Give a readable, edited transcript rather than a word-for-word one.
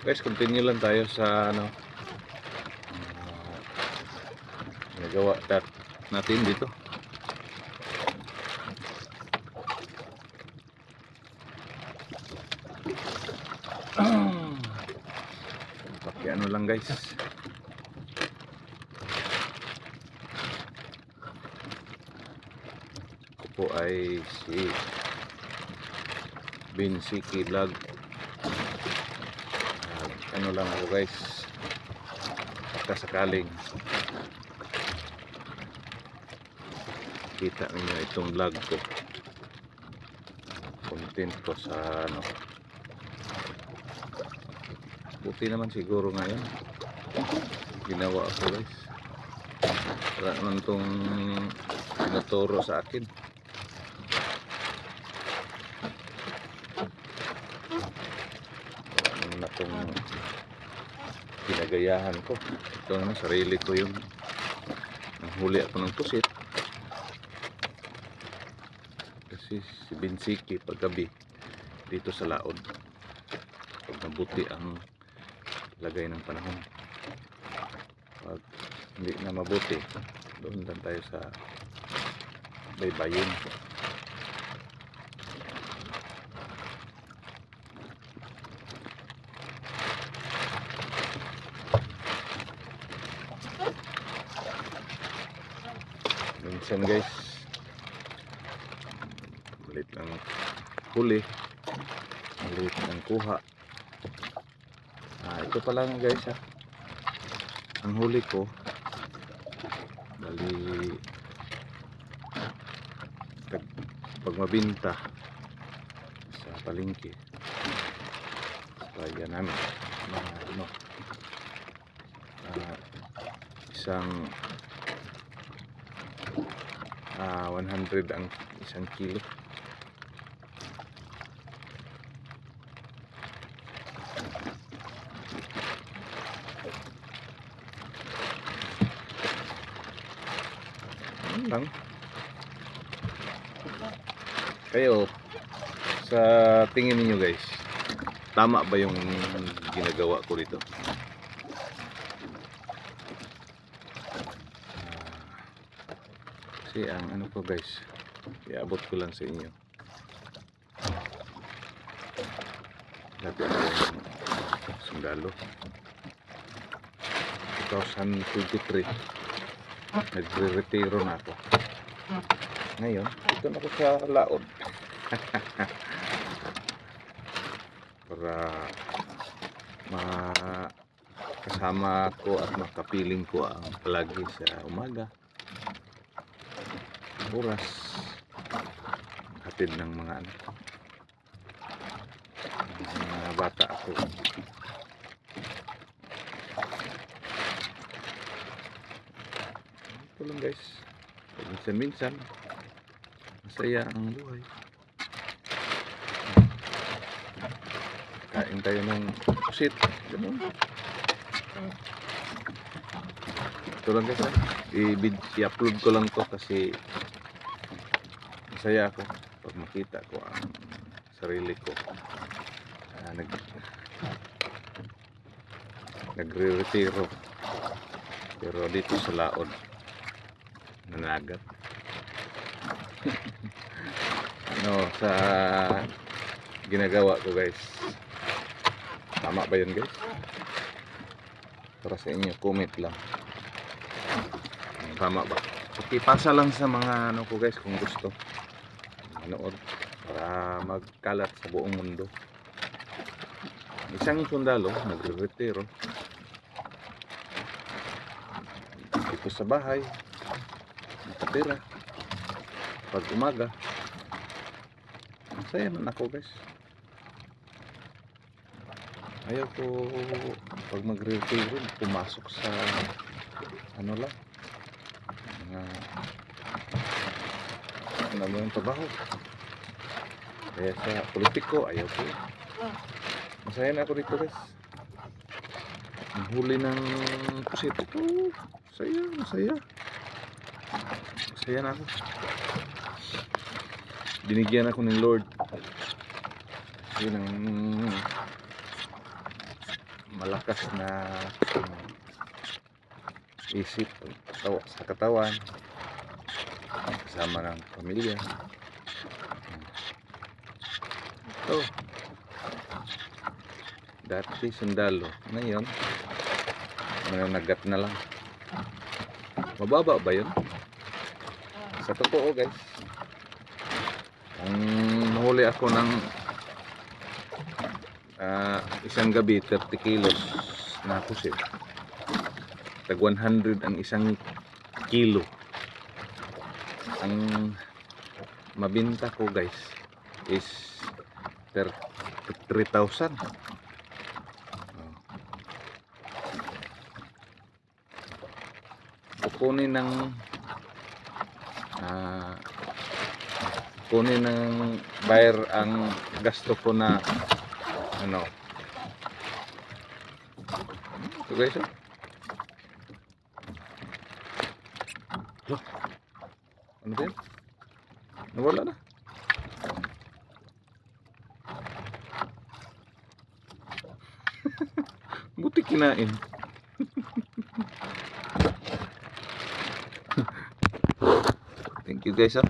Guys, continue lang tayo sa ano nagawa natin dito. Ano lang guys, ako po ay si Binsiki Vlog. Ano lang ako guys, pagkasakaling kita ninyo itong vlog ko, content ko sa ano, buti naman siguro ngayon ginawa ko guys, wala naman itong tinuturo sa akin. Wala naman itong pinagayahan ko. Ito naman sarili ko yung nanghuli ako ng pusit kasi si Binsiki paggabi dito sa laod, pag nabuti ang lagay ng panahon, pag hindi na mabuti doon lang tayo sa baybayin. Minsan guys malit lang huli, malit lang kuha. Ito pa lang guys ang huli ko bali pag mabinta sa palengke sa kaya namin ano, isang 100 ang isang kilo. Lang kayo, sa tingin niyo guys, tama ba yung ginagawa ko dito? Kasi ang ano ko guys, iabot ko lang sa inyo. Dati ako yung sundalo 2023, nagre-retiro na ako. Ngayon, dito na ako sa laod. Para makasama ko at makapiling ko ang palagi sa umaga, oras, hatid ng mga anak ko, mga bata ako. Ito lang guys, minsan-minsan masaya ang buhay. Kain tayo ng pusit, ganun. Ito lang guys, i-upload ko lang to kasi masaya ako pag makita ko ang sarili ko nagre-retiro pero dito sa laod nanagat. Ano sa ginagawa ko guys, tama ba yun guys? Para sa inyo, comment lang, tama ba? Okay, pasa lang sa mga ano ko guys kung gusto manood para magkalat sa buong mundo. Isang sundalo nagre-retiro dito sa bahay, nakatira pag umaga. Masaya man ako guys. Ayaw ko pag magre-retiro pumasok sa ano lang, ano yung trabaho. Kaya sa politiko ayaw ko. Masaya na ako dito guys. Ang huli ng pusit ito, masaya na ako. Binigyan ako ng Lord yun ang malakas na isip sa katawan kasama ng pamilya. Ito dati sundalo, ngayon mananagat na lang. Mababa ba yun? Sa totoo guys, ang nahuli ako ng isang gabi 30 kilos na pusit. Tag 100 ang isang kilo. Ang mabinta ko guys is 3,000. Kukunin ng buyer ang gasto ko na ano. Ito guys, oh. Loh, ano ba yun? Nawala na. Buti kinain. Thank you guys, ah.